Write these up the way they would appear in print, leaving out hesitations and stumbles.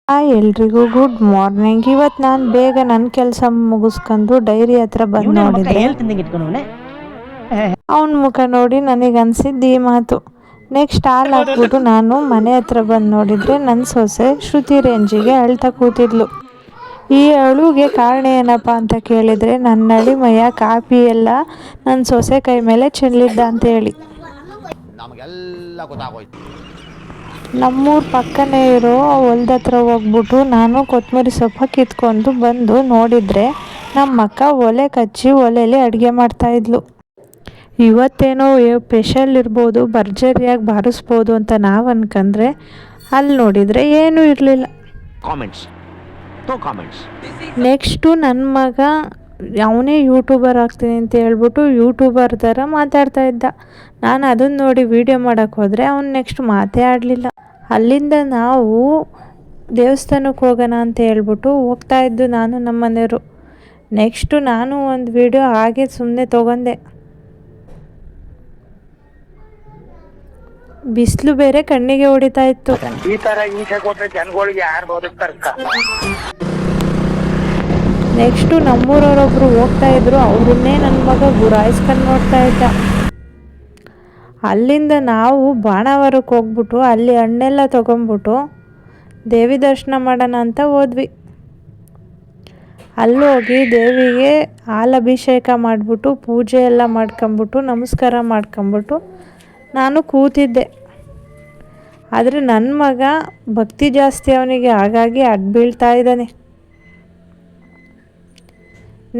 Hi ಎಲ್ರಿಗೂ good morning. ಇವತ್ತು ನಾನು ಬೇಗ ನನ್ನ ಕೆಲಸ ಮುಗಿಸ್ಕೊಂಡು ಡೈರಿ ಹತ್ರ ಬಂದು ನೋಡಿದ್ರೆ ಅವನ ಮುಖ ನೋಡಿ ನನಗೆ ಅನಿಸಿದ್ದು ಈ ಮಾತು. ನೆಕ್ಸ್ಟ್ ಹಾಲು ಹಾಕ್ಬಿಟ್ಟು ನಾನು ಮನೆ ಹತ್ರ ಬಂದು ನೋಡಿದರೆ ನನ್ನ ಸೊಸೆ ಶ್ರುತಿ ರೇಂಜಿಗೆ ಅಳ್ತಾ ಕೂತಿದ್ಲು. ಈ ಅಳುಗೆ ಕಾರಣ ಏನಪ್ಪ ಅಂತ ಕೇಳಿದರೆ ನನ್ನ ಅಳಿಮಯ್ಯ ಕಾಪಿ ಎಲ್ಲ ನನ್ನ ಸೊಸೆ ಕೈ ಮೇಲೆ ಚೆಲ್ಲಿದ್ದ ಅಂತ ಹೇಳಿ. ನಮ್ಮೂರ ಪಕ್ಕನೇ ಇರೋ ಹೊಲ್ದ ಹತ್ರ ಹೋಗ್ಬಿಟ್ಟು ನಾನು ಕೊತ್ತಂಬರಿ ಸೊಪ್ಪು ಕಿತ್ಕೊಂಡು ಬಂದು ನೋಡಿದರೆ ನಮ್ಮ ಅಕ್ಕ ಒಲೆ ಕಚ್ಚಿ ಒಲೆಯಲ್ಲಿ ಅಡುಗೆ ಮಾಡ್ತಾಯಿದ್ಲು. ಇವತ್ತೇನೋ ಸ್ಪೆಷಲ್ ಇರ್ಬೋದು, ಭರ್ಜರಿಯಾಗಿ ಬಾರಿಸ್ಬೋದು ಅಂತ ನಾವು ಅನ್ಕೊಂಡ್ರೆ ಅಲ್ಲಿ ನೋಡಿದರೆ ಏನೂ ಇರಲಿಲ್ಲ. ನೆಕ್ಸ್ಟು ನನ್ನ ಮಗ ಅವನೇ ಯೂಟ್ಯೂಬರ್ ಆಗ್ತೀನಿ ಅಂತ ಹೇಳ್ಬಿಟ್ಟು ಯೂಟ್ಯೂಬರ್ ಥರ ಮಾತಾಡ್ತಾ ಇದ್ದ. ನಾನು ಅದನ್ನು ನೋಡಿ ವೀಡಿಯೋ ಮಾಡೋಕ್ಕೆ ಹೋದರೆ ಅವ್ನು ನೆಕ್ಸ್ಟ್ ಮಾತೇ ಆಡಲಿಲ್ಲ. ಅಲ್ಲಿಂದ ನಾವು ದೇವಸ್ಥಾನಕ್ಕೆ ಹೋಗೋಣ ಅಂತ ಹೇಳ್ಬಿಟ್ಟು ಹೋಗ್ತಾಯಿದ್ದು ನಾನು ನಮ್ಮ ಮನೆಯವರು. ನೆಕ್ಸ್ಟು ನಾನು ಒಂದು ವೀಡಿಯೋ ಹಾಗೆ ಸುಮ್ಮನೆ ತೊಗೊಂಡೆ. ಬಿಸಿಲು ಬೇರೆ ಕಣ್ಣಿಗೆ ಹೊಡಿತಾ ಇತ್ತು. ನೆಕ್ಸ್ಟು ನಮ್ಮೂರವರೊಬ್ಬರು ಹೋಗ್ತಾ ಇದ್ರು, ಅವ್ರನ್ನೇ ನನ್ನ ಮಗ ಗುರಾಯಿಸ್ಕೊಂಡು ನೋಡ್ತಾ ಇದ್ದ. ಅಲ್ಲಿಂದ ನಾವು ಬಾಣಾವರಕ್ಕೆ ಹೋಗ್ಬಿಟ್ಟು ಅಲ್ಲಿ ಹಣ್ಣೆಲ್ಲ ತೊಗೊಂಬಿಟ್ಟು ದೇವಿ ದರ್ಶನ ಮಾಡೋಣ ಅಂತ ಹೋದ್ವಿ. ಅಲ್ಲೋಗಿ ದೇವಿಗೆ ಹಾಲಭಿಷೇಕ ಮಾಡಿಬಿಟ್ಟು ಪೂಜೆ ಎಲ್ಲ ಮಾಡ್ಕೊಂಬಿಟ್ಟು ನಮಸ್ಕಾರ ಮಾಡ್ಕೊಂಬಿಟ್ಟು ನಾನು ಕೂತಿದ್ದೆ. ಆದರೆ ನನ್ನ ಮಗ ಭಕ್ತಿ ಜಾಸ್ತಿ ಅವನಿಗೆ, ಹಾಗಾಗಿ ಬೀಳ್ತಾ ಇದ್ದಾನೆ.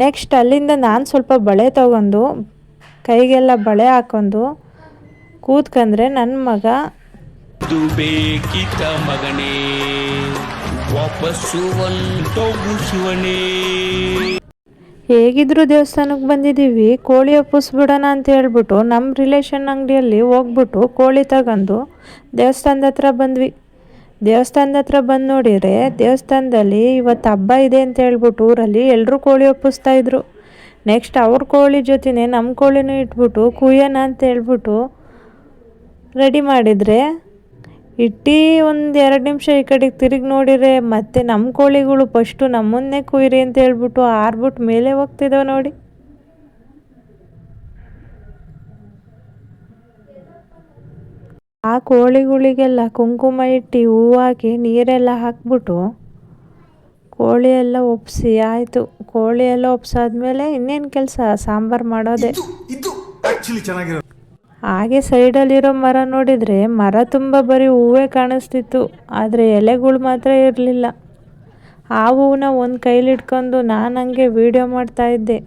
ನೆಕ್ಸ್ಟ್ ಅಲ್ಲಿಂದ ನಾನು ಸ್ವಲ್ಪ ಬಳೆ ತೊಗೊಂಡು ಕೈಗೆಲ್ಲ ಬಳೆ ಹಾಕೊಂಡು ಕೂತ್ಕೊಂಡ್ರೆ ನನ್ನ ಮಗ ಮಗನೇ ಹೇಗಿದ್ರು ದೇವಸ್ಥಾನಕ್ಕೆ ಬಂದಿದ್ದೀವಿ, ಕೋಳಿ ಒಪ್ಪಿಸ್ಬಿಡೋಣ ಅಂತ ಹೇಳ್ಬಿಟ್ಟು ನಮ್ಮ ರಿಲೇಷನ್ ಅಂಗಡಿಯಲ್ಲಿ ಹೋಗ್ಬಿಟ್ಟು ಕೋಳಿ ತಗೊಂಡು ದೇವಸ್ಥಾನದ ಹತ್ರ ಬಂದ್ವಿ. ದೇವಸ್ಥಾನದ ಹತ್ರ ಬಂದು ನೋಡಿದರೆ ದೇವಸ್ಥಾನದಲ್ಲಿ ಇವತ್ತು ಹಬ್ಬ ಇದೆ ಅಂತ ಹೇಳ್ಬಿಟ್ಟು ಊರಲ್ಲಿ ಎಲ್ಲರೂ ಕೋಳಿ ಒಪ್ಪಿಸ್ತಾಯಿದ್ರು. ನೆಕ್ಸ್ಟ್ ಅವ್ರ ಕೋಳಿ ಜೊತೆನೇ ನಮ್ಮ ಕೋಳಿನೂ ಇಟ್ಬಿಟ್ಟು ಕುಯ್ಯೋಣ ಅಂತ ಹೇಳ್ಬಿಟ್ಟು ರೆಡಿ ಮಾಡಿದರೆ ಇಟ್ಟು ಒಂದು 2 ನಿಮಿಷ ಈ ಕಡೆಗೆ ತಿರುಗಿ ನೋಡಿದರೆ ಮತ್ತೆ ನಮ್ಮ ಕೋಳಿಗಳು ಫಸ್ಟು ನಮ್ಮನ್ನೇ ಕುಯ್ಯಿರಿ ಅಂತ ಹೇಳ್ಬಿಟ್ಟು ಆರ್ಬಿಟ್ಟು ಮೇಲೆ ಹೋಗ್ತಿದ್ದಾವೆ ನೋಡಿ. ಆ ಕೋಳಿಗಳಿಗೆಲ್ಲ ಕುಂಕುಮ ಇಟ್ಟು ಹೂವು ಹಾಕಿ ನೀರೆಲ್ಲ ಹಾಕ್ಬಿಟ್ಟು ಕೋಳಿ ಎಲ್ಲ ಒಪ್ಪಿಸಿ ಆಯಿತು. ಕೋಳಿ ಎಲ್ಲ ಒಪ್ಸಾದ್ಮೇಲೆ ಇನ್ನೇನು ಕೆಲಸ, ಸಾಂಬಾರು ಮಾಡೋದೆ. ಹಾಗೆ ಸೈಡಲ್ಲಿರೋ ಮರ ನೋಡಿದರೆ ಮರ ತುಂಬ ಬರೀ ಹೂವೇ ಕಾಣಿಸ್ತಿತ್ತು, ಆದರೆ ಎಲೆಗಳು ಮಾತ್ರ ಇರಲಿಲ್ಲ. ಆ ಹೂವನ್ನ ಒಂದು ಕೈಲಿ ಇಟ್ಕೊಂಡು ನಾನು ಹಂಗೆ ವೀಡಿಯೋ ಮಾಡ್ತಾಯಿದ್ದೆ.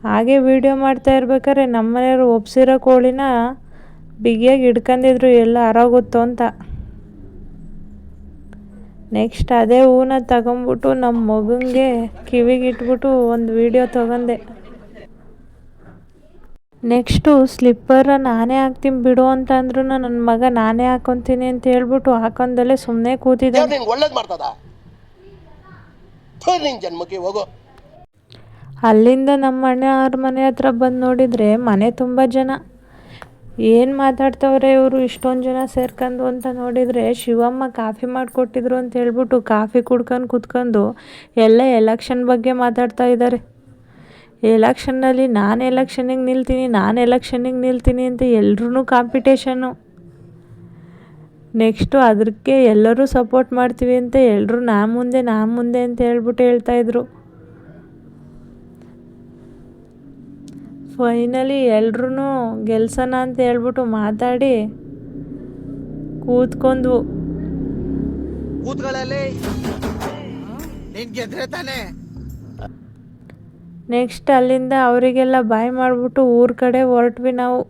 ಹಾಗೆ ವೀಡಿಯೋ ಮಾಡ್ತಾ ಇರ್ಬೇಕಾದ್ರೆ ನಮ್ಮನೆಯವರು ಒಪ್ಸಿರೋ ಕೋಳಿನ ಬಿಗಿಯಾಗಿ ಹಿಡ್ಕೊಂಡಿದ್ರು ಎಲ್ಲ ಆರೋಗುತ್ತೋ ಅಂತ. ನೆಕ್ಸ್ಟ್ ಅದೇ ಹೂವನ್ನ ತಗೊಂಬಿಟ್ಟು ನಮ್ಮ ಮಗನಿಗೆ ಕಿವಿಗೆ ಇಟ್ಬಿಟ್ಟು ಒಂದು ವೀಡಿಯೋ ತೊಗೊಂಡೆ. ನೆಕ್ಸ್ಟು ಸ್ಲಿಪ್ಪರ ನಾನೇ ಹಾಕ್ತೀನಿ ಬಿಡು ಅಂತ ಅಂದ್ರೂ ನನ್ನ ಮಗ ನಾನೇ ಹಾಕೊತೀನಿ ಅಂತ ಹೇಳ್ಬಿಟ್ಟು ಹಾಕೊಂಡಲ್ಲೇ ಸುಮ್ಮನೆ ಕೂತಿದ್ದೆ. ಅಲ್ಲಿಂದ ನಮ್ಮ ಅಣ್ಣವ್ರ ಮನೆ ಹತ್ರ ಬಂದು ನೋಡಿದರೆ ಮನೆ ತುಂಬ ಜನ. ಏನು ಮಾತಾಡ್ತವ್ರೆ ಇವರು ಇಷ್ಟೊಂದು ಜನ ಸೇರ್ಕೊಂಡು ಅಂತ ನೋಡಿದರೆ ಶಿವಮ್ಮ ಕಾಫಿ ಮಾಡಿಕೊಟ್ಟಿದ್ರು ಅಂತ ಹೇಳ್ಬಿಟ್ಟು ಕಾಫಿ ಕುಡ್ಕೊಂಡು ಕೂತ್ಕೊಂಡು ಎಲ್ಲ ಎಲೆಕ್ಷನ್ ಬಗ್ಗೆ ಮಾತಾಡ್ತಾ ಇದ್ದಾರೆ. ಎಲೆಕ್ಷನ್ನಲ್ಲಿ ನಾನು ಎಲೆಕ್ಷನಿಗೆ ನಿಲ್ತೀನಿ ಅಂತ ಎಲ್ರೂ ಕಾಂಪಿಟೇಷನ್ನು. ನೆಕ್ಸ್ಟು ಅದಕ್ಕೆ ಎಲ್ಲರೂ ಸಪೋರ್ಟ್ ಮಾಡ್ತೀವಿ ಅಂತ ಎಲ್ಲರೂ ನಾ ಮುಂದೆ ಅಂತ ಹೇಳ್ಬಿಟ್ಟು ಹೇಳ್ತಾಯಿದ್ರು. ಫೈನಲಿ ಎಲ್ರೂ ಗೆಲ್ಸೋಣ ಅಂತ ಹೇಳ್ಬಿಟ್ಟು ಮಾತಾಡಿ ಕೂತ್ಕೊಂಡ್ವು. ನೆಕ್ಸ್ಟ್ ಅಲ್ಲಿಂದ ಅವರಿಗೆಲ್ಲ ಬಾಯ್ ಮಾಡಿಬಿಟ್ಟು ಊರ ಕಡೆ ಹೊರಟ್ವಿ ನಾವು.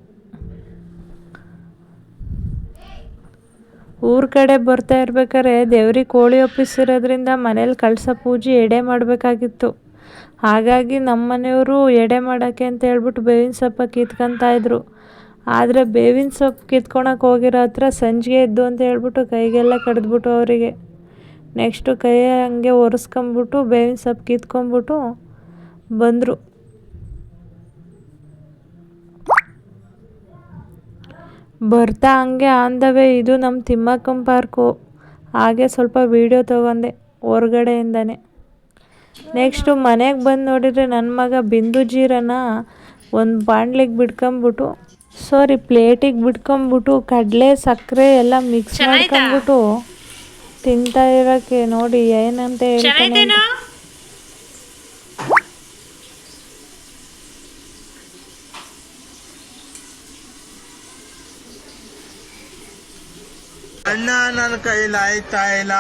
ಊರ ಕಡೆ ಬರ್ತಾ ಇರ್ಬೇಕಾದ್ರೆ ದೇವ್ರಿಗೆ ಕೋಳಿ ಒಪ್ಪಿಸಿರೋದ್ರಿಂದ ಮನೇಲಿ ಕಳಸ ಪೂಜೆ ಎಡೆ ಮಾಡಬೇಕಾಗಿತ್ತು. ಹಾಗಾಗಿ ನಮ್ಮ ಮನೆಯವರು ಎಡೆ ಮಾಡೋಕ್ಕೆ ಅಂತ ಹೇಳ್ಬಿಟ್ಟು ಬೇವಿನ ಸೊಪ್ಪು ಕಿತ್ಕೊತಾಯಿದ್ರು. ಆದರೆ ಬೇವಿನ ಸೊಪ್ಪು ಕಿತ್ಕೊಳಕ್ಕೆ ಹೋಗಿರೋ ಹತ್ರ ಸಂಜಿಗೆ ಇದ್ದು ಅಂತ ಹೇಳ್ಬಿಟ್ಟು ಕೈಗೆಲ್ಲ ಕಡಿದ್ಬಿಟ್ಟು ಅವರಿಗೆ. ನೆಕ್ಸ್ಟು ಕೈ ಹಂಗೆ ಒರೆಸ್ಕೊಂಬಿಟ್ಟು ಬೇವಿನ ಸೊಪ್ಪು ಕಿತ್ಕೊಂಬಿಟ್ಟು ಬಂದರು. ಬರ್ತಾ ಹಂಗೆ ಆನ್ ದ ವೇ ಇದು ನಮ್ಮ ತಿಮ್ಮಕ್ಕನ ಪಾರ್ಕು. ಹಾಗೆ ಸ್ವಲ್ಪ ವೀಡಿಯೋ ತೊಗೊಂಡೆ ಹೊರ್ಗಡೆಯಿಂದನೇ. ನೆಕ್ಸ್ಟು ಮನೆಗೆ ಬಂದು ನೋಡಿದರೆ ನನ್ನ ಮಗ ಬಿಂದು ಜೀರನ ಒಂದು ಬಾಣಲಿಗೆ ಪ್ಲೇಟಿಗೆ ಬಿಟ್ಕೊಂಬಿಟ್ಟು ಕಡಲೆ ಸಕ್ಕರೆ ಎಲ್ಲ ಮಿಕ್ಸ್ ಮಾಡ್ಕೊಂಬಿಟ್ಟು ತಿಂತಾ ಇರೋಕ್ಕೆ ನೋಡಿ ಏನಂತ ಹೇಳ್ತಾನೆ. ಅಣ್ಣ ನನ್ನ ಕೈಲಿ ಆಯ್ತಾ ಇಲ್ಲ,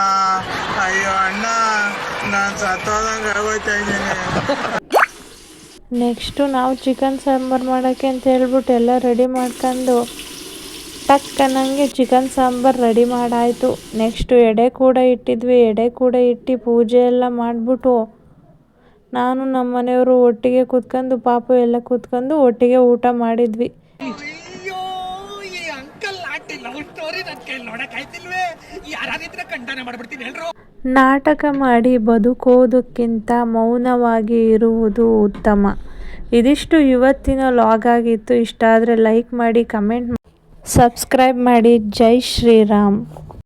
ಅಯ್ಯೋ ಅಣ್ಣ ನಾನು ಸತ್ತೋದಂಗೆ ಆಗೋಯ್ತಾ ಇದ್ದೀನಿ. ನೆಕ್ಸ್ಟು ನಾವು ಚಿಕನ್ ಸಾಂಬಾರು ಮಾಡೋಕ್ಕೆ ಅಂತ ಹೇಳ್ಬಿಟ್ಟು ಎಲ್ಲ ರೆಡಿ ಮಾಡ್ಕೊಂಡು ಟಕ್ ಅನ್ನಂಗೆ ಚಿಕನ್ ಸಾಂಬಾರು ರೆಡಿ ಮಾಡಾಯಿತು. ನೆಕ್ಸ್ಟು ಎಡೆ ಕೂಡ ಇಟ್ಟಿದ್ವಿ. ಎಡೆ ಕೂಡ ಇಟ್ಟು ಪೂಜೆ ಎಲ್ಲ ಮಾಡಿಬಿಟ್ಟು ನಾನು ನಮ್ಮ ಮನೆಯವರು ಒಟ್ಟಿಗೆ ಕೂತ್ಕೊಂಡು ಪಾಪು ಎಲ್ಲ ಕೂತ್ಕೊಂಡು ಒಟ್ಟಿಗೆ ಊಟ ಮಾಡಿದ್ವಿ. ನಾಟಕ ಮಾಡಿ ಬದುಕೋದಕ್ಕಿಂತ ಮೌನವಾಗಿ ಇರುವುದು ಉತ್ತಮ. ಇದಿಷ್ಟು ಇವತ್ತಿನ ಲಾಗ್ ಆಗಿತ್ತು. ಇಷ್ಟ ಆದರೆ ಲೈಕ್ ಮಾಡಿ, ಕಮೆಂಟ್ ಮಾಡಿ, ಸಬ್ಸ್ಕ್ರೈಬ್ ಮಾಡಿ. ಜೈ ಶ್ರೀರಾಮ್.